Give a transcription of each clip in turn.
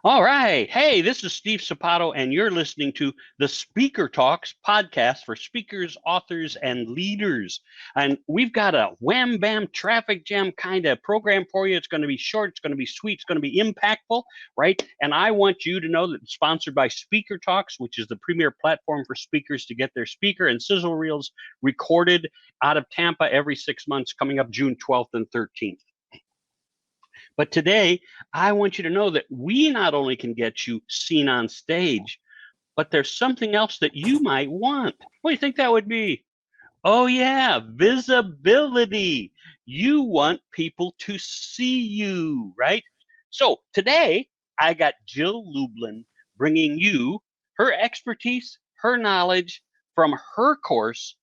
All right. Hey, this is Steve Sapato, and you're listening to the Speaker Talks podcast for speakers, authors, and leaders. And we've got a wham bam traffic jam kind of program for you. It's going to be short, it's going to be sweet, it's going to be impactful, right? And I want you to know that it's sponsored by Speaker Talks, which is the premier platform for speakers to get their speaker and sizzle reels recorded out of Tampa every 6 months, coming up June 12th and 13th. But today, I want you to know that we not only can get you seen on stage, but there's something else that you might want. What do you think that would be? Oh, yeah, visibility. You want people to see you, right? So today, I got Jill Lublin bringing you her expertise, her knowledge from her course,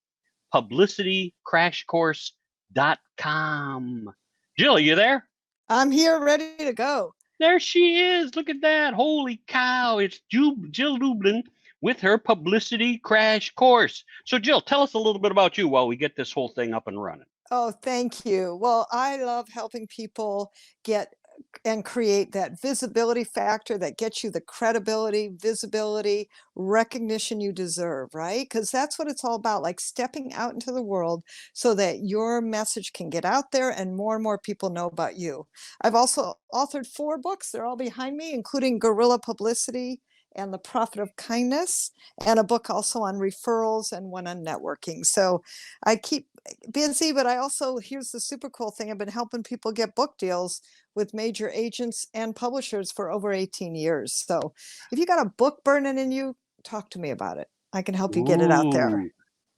publicitycrashcourse.com. Jill, are you there? I'm here ready to go. There she is. Look at that. Holy cow. It's Jill Lublin with her publicity crash course. So, Jill, tell us a little bit about you while we get this whole thing up and running. Oh, thank you. Well, I love helping people get and create that visibility factor that gets you the credibility, visibility, recognition you deserve, right? Because that's what it's all about, like stepping out into the world so that your message can get out there and more people know about you. I've also authored 4 books. They're all behind me, including Guerrilla Publicity and The Profit of Kindness, and a book also on referrals and one on networking. So I keep busy, but I also, here's the super cool thing, I've been helping people get book deals with major agents and publishers for over 18 years. So if you got a book burning in you, talk to me about it. I can help you get it out there. Ooh.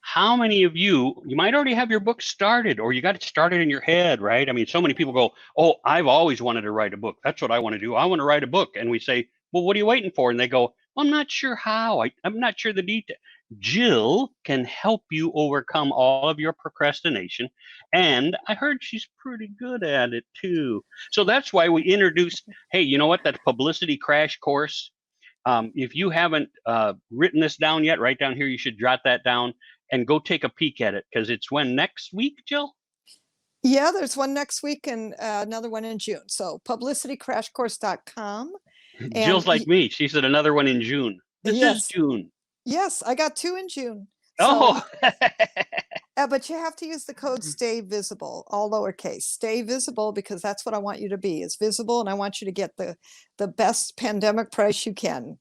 How many of you might already have your book started, or you got it started in your head, right? I mean, so many people go, oh, I've always wanted to write a book. That's what I want to do. I want to write a book. And we say, well, what are you waiting for? And they go, well, I'm not sure how. I'm not sure the detail. Jill can help you overcome all of your procrastination. And I heard she's pretty good at it too. So that's why we introduced, hey, you know what? That publicity crash course. If you haven't written this down yet, right down here, you should jot that down and go take a peek at it, because it's when next week, Jill? Yeah, there's one next week and another one in June. So publicitycrashcourse.com. Jill's like me. She said another one in June. This is June. Yes, I got 2 in June. Oh. But you have to use the code Stay Visible, all lowercase. Stay visible, because that's what I want you to be, is visible, and I want you to get the best pandemic price you can.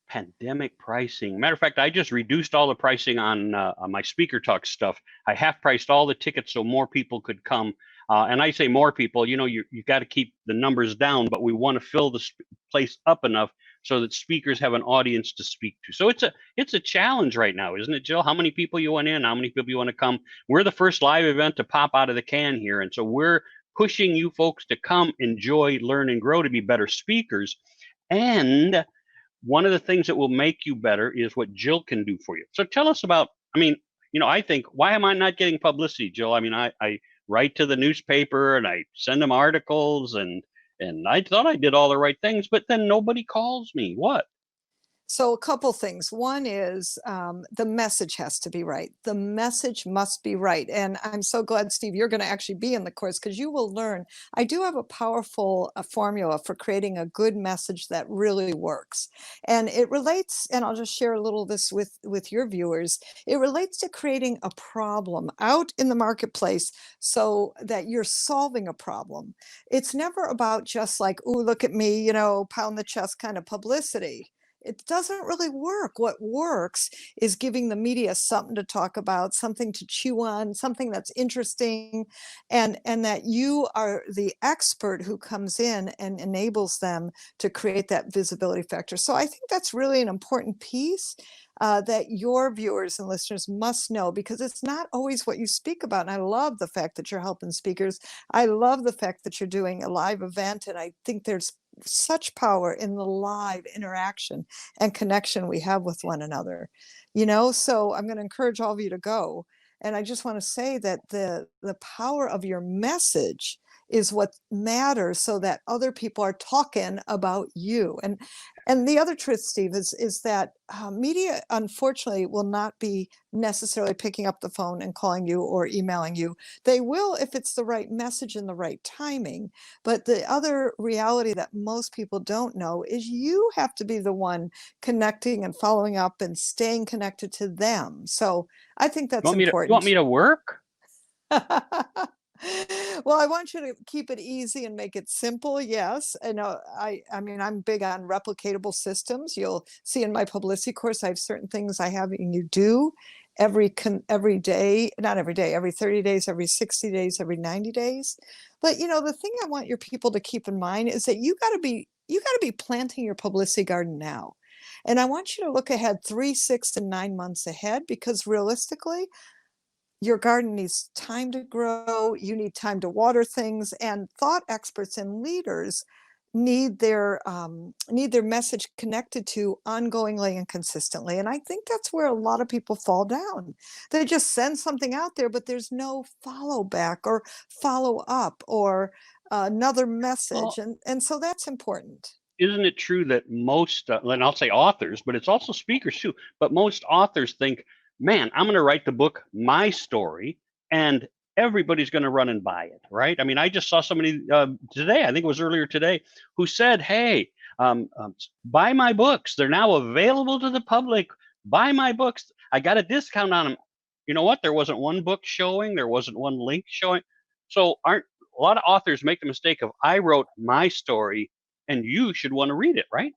Pandemic pricing. Matter of fact, I just reduced all the pricing on my Speaker Talk stuff. I half priced all the tickets so more people could come. And I say more people, you know, you got to keep the numbers down, but we want to fill the place up enough so that speakers have an audience to speak to. So it's a challenge right now, isn't it, Jill? How many people you want in? How many people you want to come? We're the first live event to pop out of the can here. And so we're pushing you folks to come, enjoy, learn, and grow to be better speakers. And one of the things that will make you better is what Jill can do for you. So tell us about, I mean, you know, I think, why am I not getting publicity, Jill? I mean, I write to the newspaper and I send them articles, and I thought I did all the right things, but then nobody calls me. What? So a couple things. One is the message has to be right. The message must be right. And I'm so glad, Steve, you're going to actually be in the course, because you will learn. I do have a powerful formula for creating a good message that really works. And it relates, and I'll just share a little of this with your viewers. It relates to creating a problem out in the marketplace so that you're solving a problem. It's never about just like, ooh, look at me, you know, pound the chest kind of publicity. It doesn't really work. What works is giving the media something to talk about, something to chew on, something that's interesting, and that you are the expert who comes in and enables them to create that visibility factor. So I think that's really an important piece that your viewers and listeners must know, because it's not always what you speak about. And I love the fact that you're helping speakers. I love the fact that you're doing a live event, and I think there's such power in the live interaction and connection we have with one another, you know. So I'm going to encourage all of you to go. And I just want to say that the power of your message is what matters, so that other people are talking about you. And the other truth, Steve, is that media, unfortunately, will not be necessarily picking up the phone and calling you or emailing you. They will if it's the right message and the right timing. But the other reality that most people don't know is you have to be the one connecting and following up and staying connected to them. So I think that's You want important. me to work? Well, I want you to keep it easy and make it simple. Yes. And I mean, I'm big on replicatable systems. You'll see in my publicity course, I have certain things I have you do every day, not every day, every 30 days, every 60 days, every 90 days. But the thing I want your people to keep in mind is that you got to be planting your publicity garden now. And I want you to look ahead 3, 6, and 9 months ahead, because realistically, your garden needs time to grow. You need time to water things, and thought experts and leaders need their message connected to ongoingly and consistently. And I think that's where a lot of people fall down. They just send something out there, but there's no follow back or follow up or another message. Well, And so that's important. isn't it true that most, and I'll say authors, but it's also speakers too, but most authors think, man, I'm going to write the book, my story, and everybody's going to run and buy it, right? I mean, I just saw somebody today, I think it was earlier today, who said, hey, buy my books. They're now available to the public. Buy my books. I got a discount on them. You know what? There wasn't one book showing. There wasn't one link showing. So a lot of authors make the mistake of, I wrote my story and you should want to read it, right?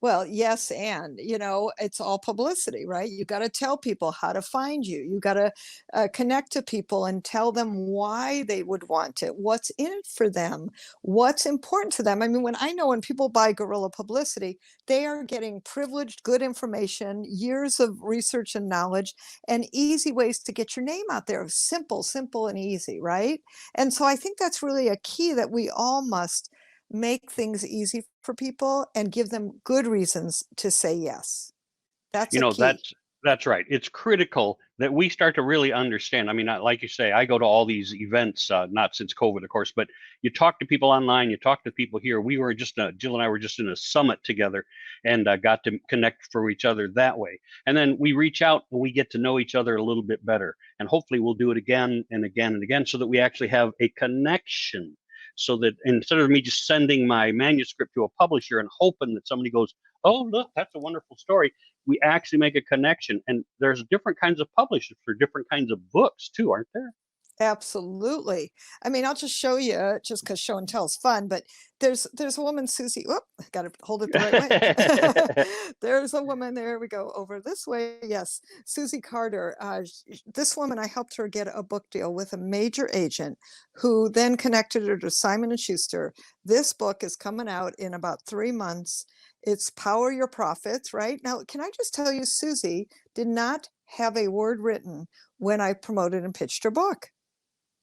Well, yes, and it's all publicity, right? You got to tell people how to find you. You got to connect to people and tell them why they would want it, what's in it for them, what's important to them. I mean, when people buy guerrilla publicity, they are getting privileged, good information, years of research and knowledge, and easy ways to get your name out there. Simple, simple, and easy, right? And so I think that's really a key, that we all must make things easy for people and give them good reasons to say yes. That's a key. That's right. It's critical that we start to really understand. I mean, like you say, I go to all these events, not since COVID, of course, but you talk to people online, you talk to people here. We were just, Jill and I were just in a summit together, and got to connect for each other that way. And then we reach out and we get to know each other a little bit better. And hopefully we'll do it again and again and again, so that we actually have a connection. So that instead of me just sending my manuscript to a publisher and hoping that somebody goes, oh, look, that's a wonderful story, we actually make a connection. And there's different kinds of publishers for different kinds of books too, aren't there? Absolutely. I mean, I'll just show you, just because show and tell is fun, but there's a woman, Suzy. Whoop, got to hold it the right way. There's a woman. There we go. Over this way. Yes. Suzy Carter. This woman, I helped her get a book deal with a major agent, who then connected her to Simon and Schuster. This book is coming out in about 3 months. It's Power Your Profits, right? Now, can I just tell you, Suzy did not have a word written when I promoted and pitched her book.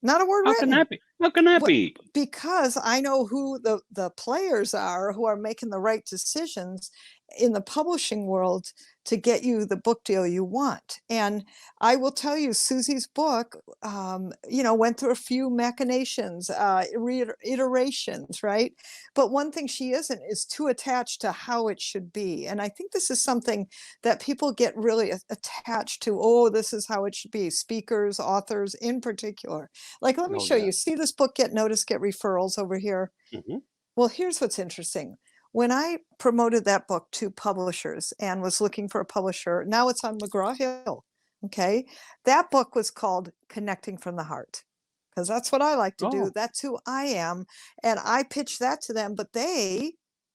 Not a word How written. can that be? How can that be? Because I know who the players are who are making the right decisions in the publishing world to get you the book deal you want. And I will tell you, Suzy's book, went through a few machinations, iterations, right? But one thing she isn't is too attached to how it should be. And I think this is something that people get really attached to. Oh, this is how it should be. Speakers, authors in particular. Like, let me show you. See this book, Get Noticed, Get Referrals over here? Mm-hmm. Well, here's what's interesting. When I promoted that book to publishers and was looking for a publisher, now it's on McGraw-Hill. Okay. That book was called Connecting from the Heart, because that's what I like to do. That's who I am. And I pitched that to them, but they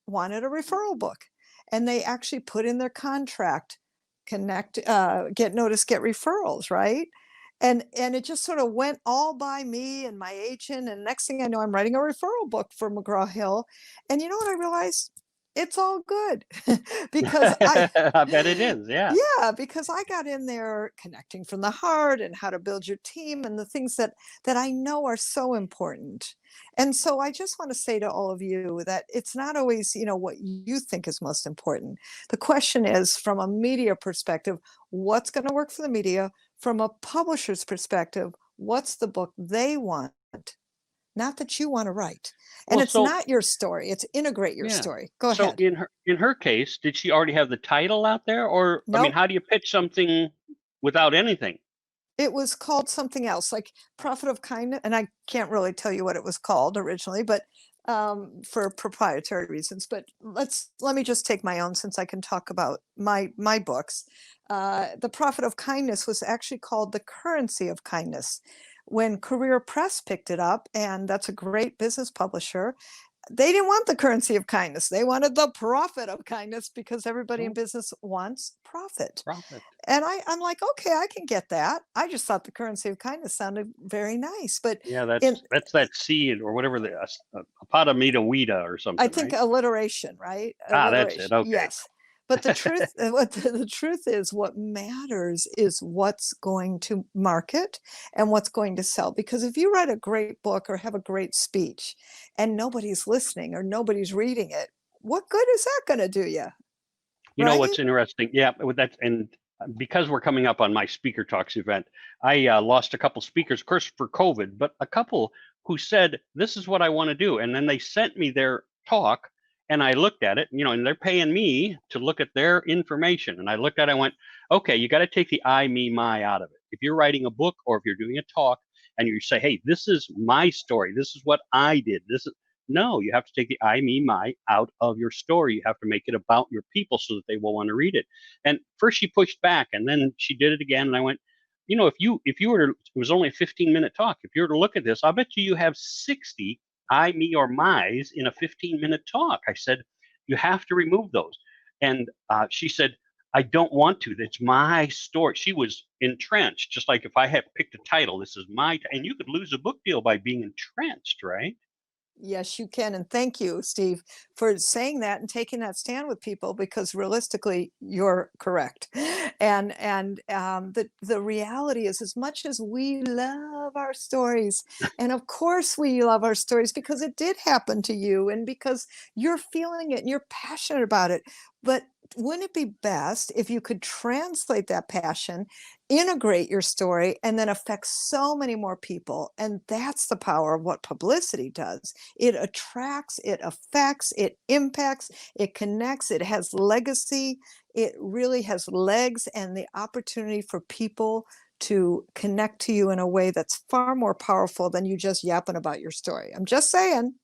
wanted a referral book. And they actually put in their contract, get noticed, get referrals, right? And it just sort of went all by me and my agent. And next thing I know, I'm writing a referral book for McGraw-Hill. And you know what I realized? It's all good because I bet it is. Yeah. Yeah, because I got in there connecting from the heart and how to build your team and the things that I know are so important. And so I just want to say to all of you that it's not always, what you think is most important. The question is, from a media perspective, what's going to work for the media? From a publisher's perspective, what's the book they want not that you want to write. And Well, it's so not your story, it's integrate your yeah. story. Go So ahead. in her case, did she already have the title out there, or I mean, Nope. how do you pitch something without anything? It was called something else, like Prophet of Kindness, and I can't really tell you what it was called originally, but for proprietary reasons. But let me just take my own, since I can talk about my books. The Prophet of Kindness was actually called The Currency of Kindness. When Career Press picked it up, and that's a great business publisher, they didn't want the currency of kindness. They wanted the profit of kindness, because everybody in Oh, business wants profit. profit. And I'm like, okay, I can get that. I just thought the currency of kindness sounded very nice. But Yeah, in, that's that seed or whatever a potamita wheat or I something, think right? alliteration, right? Ah, that's it. Alliteration, Okay. yes. But the truth, what the truth is, what matters is what's going to market and what's going to sell. Because if you write a great book or have a great speech and nobody's listening or nobody's reading it, what good is that going to do you? You know Right? what's interesting? Yeah, with that, and because we're coming up on my Speaker Talks event, I lost a couple speakers, of course, for COVID, but a couple who said, "This is what I want to do," and then they sent me their talk, and I looked at it, and they're paying me to look at their information, and I looked at it, I went, "Okay, you got to take the I, me, my out of it. If you're writing a book or if you're doing a talk, and you say, hey, this is my story, this is what I did, this is." No, you have to take the I, me, my out of your story. You have to make it about your people so that they will want to read it. And first she pushed back, and then she did it again. And I went, if you were to, it was only a 15-minute talk. If you were to look at this, I'll bet you have 60 I, me, or my's in a 15-minute talk. I said, you have to remove those. And she said, I don't want to. That's my story. She was entrenched, just like if I had picked a title, this is and you could lose a book deal by being entrenched, right? Yes, you can. And thank you, Steve, for saying that and taking that stand with people, because realistically, you're correct. And the reality is, as much as we love our stories, and of course we love our stories because it did happen to you and because you're feeling it and you're passionate about it. But wouldn't it be best if you could translate that passion, integrate your story, and then affect so many more people? And that's the power of what publicity does. It attracts, it affects, it impacts, it connects, it has legacy. It really has legs and the opportunity for people to connect to you in a way that's far more powerful than you just yapping about your story. I'm just saying.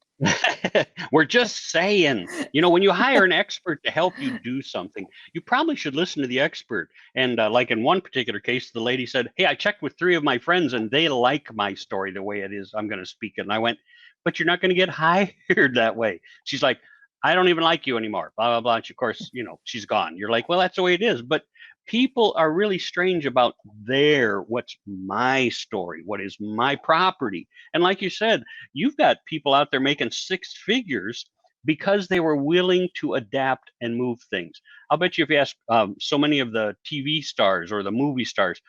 We're just saying, when you hire an expert to help you do something, you probably should listen to the expert. And like in one particular case, the lady said, hey, I checked with 3 of my friends and they like my story the way it is. I'm going to speak it. And I went, but you're not going to get hired that way. She's like, I don't even like you anymore, blah, blah, blah. And she, of course, she's gone. You're like, well, that's the way it is. But people are really strange about what's my story, what is my property. And like you said, you've got people out there making 6 figures because they were willing to adapt and move things. I'll bet you if you ask so many of the TV stars or the movie stars,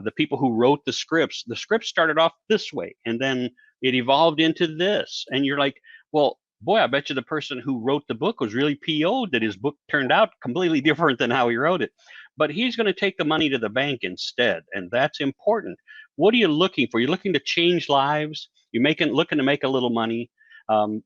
the people who wrote the scripts started off this way, and then it evolved into this. And you're like, well, boy, I bet you the person who wrote the book was really PO'd that his book turned out completely different than how he wrote it. But he's going to take the money to the bank instead, and that's important. What are you looking for? You're looking to change lives. You're looking to make a little money.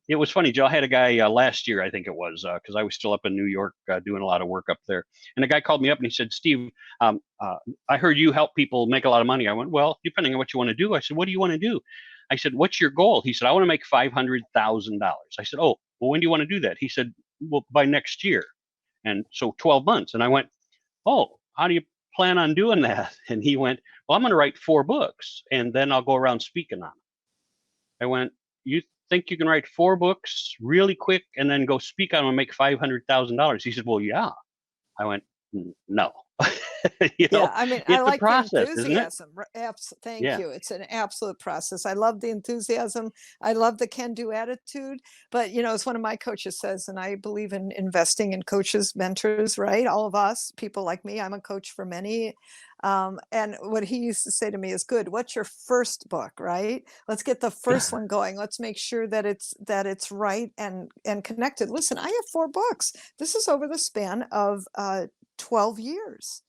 It was funny, Joe. I had a guy last year, I think it was, because I was still up in New York doing a lot of work up there. And a guy called me up and he said, Steve, I heard you help people make a lot of money. I went, well, depending on what you want to do. I said, what do you want to do? I said, what's your goal? He said, I want to make $500,000. I said, oh, well, when do you want to do that? He said, well, by next year. And so 12 months. And I went, oh, how do you plan on doing that? And he went, well, I'm going to write 4 books and then I'll go around speaking on them. I went, you think you can write 4 books really quick and then go speak on them and make $500,000? He said, well, yeah. I went, no. Yeah, I mean, I It's a like the process, isn't it? enthusiasm. Thank Yeah. you. It's an absolute process. I love the enthusiasm. I love the can-do attitude. But, as one of my coaches says, and I believe in investing in coaches, mentors, right? All of us, people like me, I'm a coach for many. And what he used to say to me is, good, what's your first book, right? Let's get the first one going. Let's make sure that it's right and connected. Listen, I have 4 books. This is over the span of 12 years.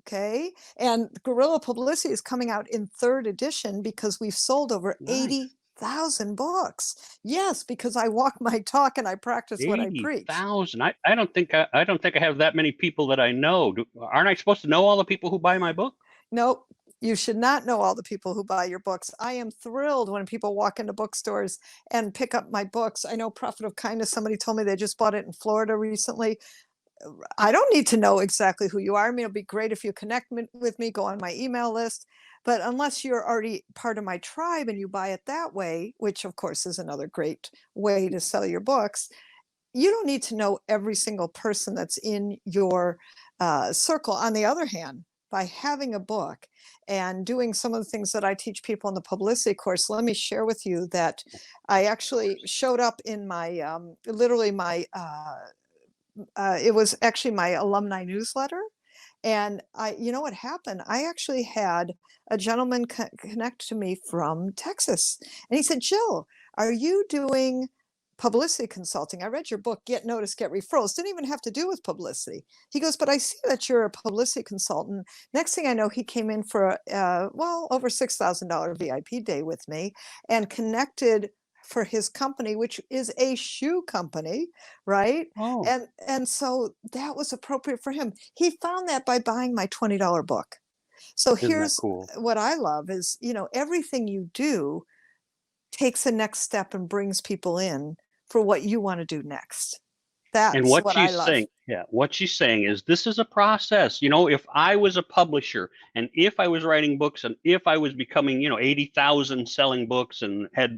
Okay. And Guerrilla Publicity is coming out in 3rd edition because we've sold over Nice. 80,000 books. Yes, because I walk my talk and I practice what I preach. 80,000. I don't think I don't think I have that many people that I know. Aren't I supposed to know all the people who buy my book? Nope. You should not know all the people who buy your books. I am thrilled when people walk into bookstores and pick up my books. I know Profit of Kindness, somebody told me they just bought it in Florida recently. I don't need to know exactly who you are. I mean, it'll be great if you connect with me, go on my email list. But unless you're already part of my tribe and you buy it that way, which of course is another great way to sell your books, you don't need to know every single person that's in your circle. On the other hand, by having a book and doing some of the things that I teach people in the publicity course, let me share with you that I actually showed up in my, literally my, it was actually my alumni newsletter. And you know what happened? I actually had a gentleman connect to me from Texas. And he said, Jill, are you doing publicity consulting? I read your book, Get Noticed, Get Referrals. Didn't even have to do with publicity. He goes, but I see that you're a publicity consultant. Next thing I know, he came in for well, over $6,000 VIP day with me and connected for his company, which is a shoe company, right? Oh, And so that was appropriate for him. He found that by buying my $20 book. So isn't that here's cool? what I love is, you know, everything you do takes the next step and brings people in for what you want to do next. And That's what what I she's love. saying, yeah, what she's saying is this is a process. You know, if I was a publisher and if I was writing books and if I was becoming, 80,000 selling books and had,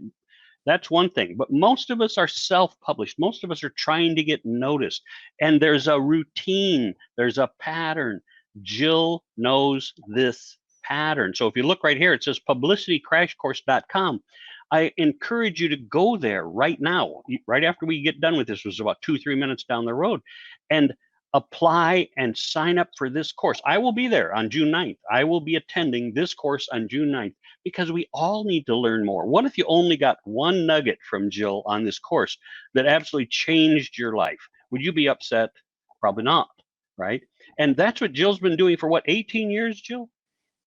that's one thing. But most of us are self-published. Most of us are trying to get noticed. And there's a routine, there's a pattern. Jill knows this pattern. So if you look right here, it says publicitycrashcourse.com. I encourage you to go there right now, right after we get done with this, was about 2-3 minutes down the road, and apply and sign up for this course. I will be there on June 9th. I will be attending this course on June 9th because we all need to learn more. What if you only got one nugget from Jill on this course that absolutely changed your life? Would you be upset? Probably not, right? And that's what Jill's been doing for what, 18 years, Jill?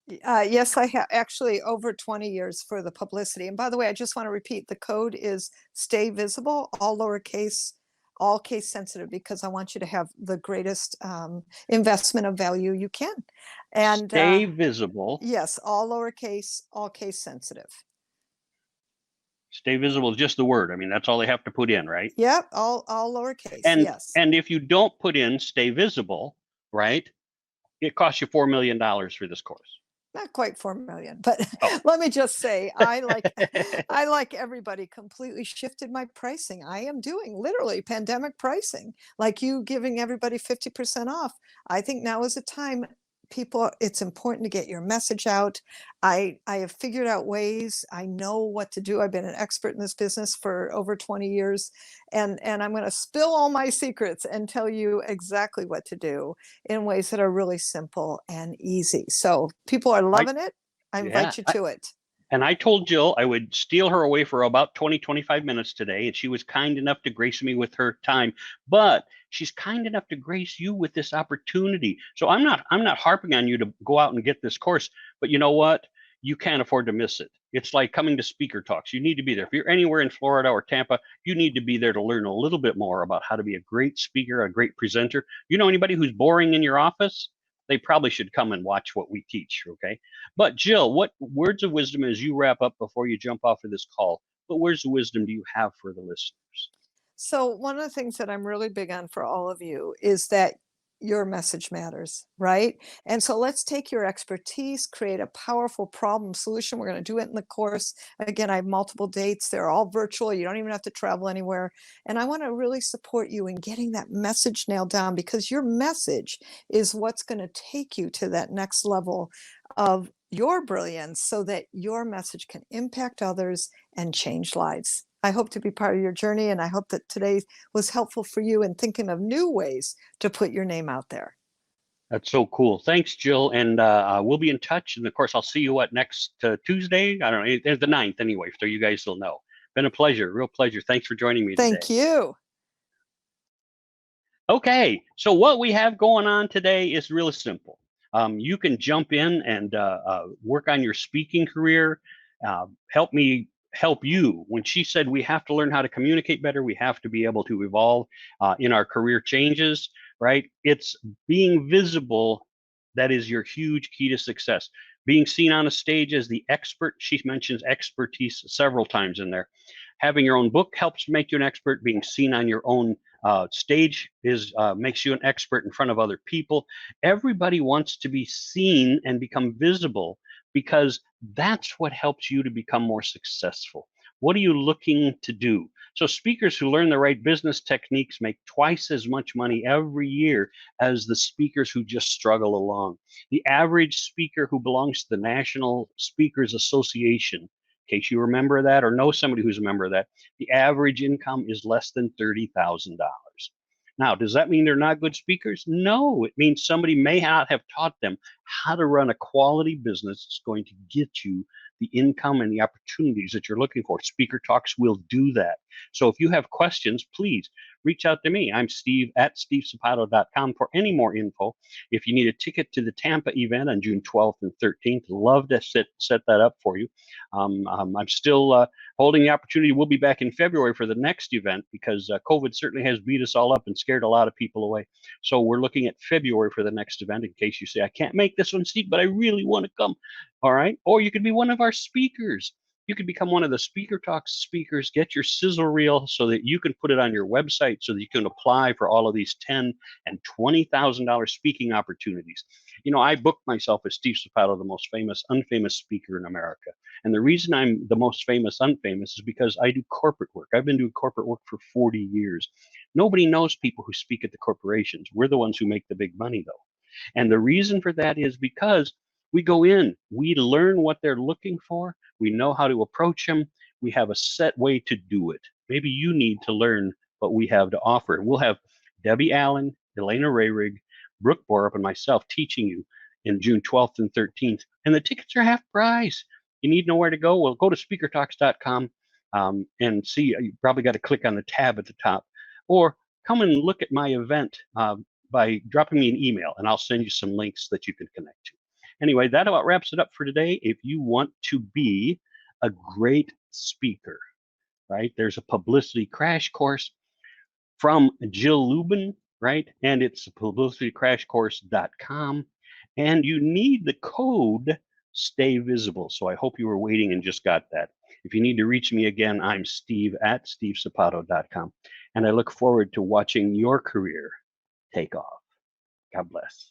Yes, I have actually over 20 years for the publicity. And by the way, I just want to repeat the code is stay visible, all lowercase, all case sensitive, because I want you to have the greatest investment of value you can. And Stay visible. yes, all lowercase, all case sensitive. Stay visible is just the word. I mean, that's all they have to put in, right? Yep, all lowercase, And yes. and if you don't put in stay visible, right, it costs you $4 million for this course. Not quite 4 million, but Oh. let me just say, I like everybody completely shifted my pricing. I am doing literally pandemic pricing, like you giving everybody 50% off. I think now is the time. People, it's important to get your message out. I have figured out ways. I know what to do. I've been an expert in this business for over 20 years, and I'm going to spill all my secrets and tell you exactly what to do in ways that are really simple and easy. So people are loving it. I invite you to it. And I told Jill I would steal her away for about 20-25 minutes today, and she was kind enough to grace me with her time. But she's kind enough to grace you with this opportunity. So I'm not harping on you to go out and get this course, but you know what? You can't afford to miss it. It's like coming to SpeakerTalks. You need to be there. If you're anywhere in Florida or Tampa, you need to be there to learn a little bit more about how to be a great speaker, a great presenter. You know anybody who's boring in your office? They probably should come and watch what we teach, okay? But Jill, what words of wisdom as you wrap up before you jump off of this call, what words of wisdom do you have for the listeners? So one of the things that I'm really big on for all of you is that your message matters, right? And so let's take your expertise, create a powerful problem solution. We're going to do it in the course. Again, I have multiple dates. They're all virtual. You don't even have to travel anywhere. And I want to really support you in getting that message nailed down, because your message is what's going to take you to that next level of your brilliance so that your message can impact others and change lives. I hope to be part of your journey, and I hope that today was helpful for you in thinking of new ways to put your name out there. That's so cool. Thanks, Jill. And we'll be in touch. And of course, I'll see you next Tuesday. I don't know. It's the 9th anyway, so you guys will know. Been a pleasure, real pleasure. Thanks for joining me today. Thank you. Okay, so what we have going on today is really simple. You can jump in and work on your speaking career, help me help you. When she said we have to learn how to communicate better, we have to be able to evolve in our career changes, right? It's being visible that is your huge key to success. Being seen on a stage as the expert, she mentions expertise several times in there. Having your own book helps make you an expert. Being seen on your own stage makes you an expert in front of other people. Everybody wants to be seen and become visible because that's what helps you to become more successful. What are you looking to do? So speakers who learn the right business techniques make twice as much money every year as the speakers who just struggle along. The average speaker who belongs to the National Speakers Association, in case you remember that or know somebody who's a member of that, the average income is less than $30,000. Now, does that mean they're not good speakers? No, it means somebody may not have taught them how to run a quality business that's going to get you the income and the opportunities that you're looking for. Speaker Talks will do that. So if you have questions, please reach out to me. I'm Steve at stevesapato.com for any more info. If you need a ticket to the Tampa event on June 12th and 13th, love to set that up for you. I'm still holding the opportunity. We'll be back in February for the next event because COVID certainly has beat us all up and scared a lot of people away. So we're looking at February for the next event in case you say, I can't make this one, Steve, but I really want to come. All right. Or you could be one of our speakers. You could become one of the Speaker Talks speakers, get your sizzle reel so that you can put it on your website so that you can apply for all of these $10,000 and $20,000 speaking opportunities. You know, I booked myself as Steve Sapato, the most famous, unfamous speaker in America. And the reason I'm the most famous, unfamous is because I do corporate work. I've been doing corporate work for 40 years. Nobody knows people who speak at the corporations. We're the ones who make the big money, though. And the reason for that is because we go in, we learn what they're looking for, we know how to approach them, we have a set way to do it. Maybe you need to learn what we have to offer. We'll have Debbie Allen, Elena Rayrig, Brooke Borup, and myself teaching you in June 12th and 13th. And the tickets are half price. You need to know where to go? Well, go to speakertalks.com and see. You probably got to click on the tab at the top. Or come and look at my event by dropping me an email, and I'll send you some links that you can connect to. Anyway, that about wraps it up for today. If you want to be a great speaker, right, there's a publicity crash course from Jill Lublin, right, and it's publicitycrashcourse.com, and you need the code Stay Visible. So I hope you were waiting and just got that. If you need to reach me again, I'm Steve at stevesapato.com, and I look forward to watching your career take off. God bless.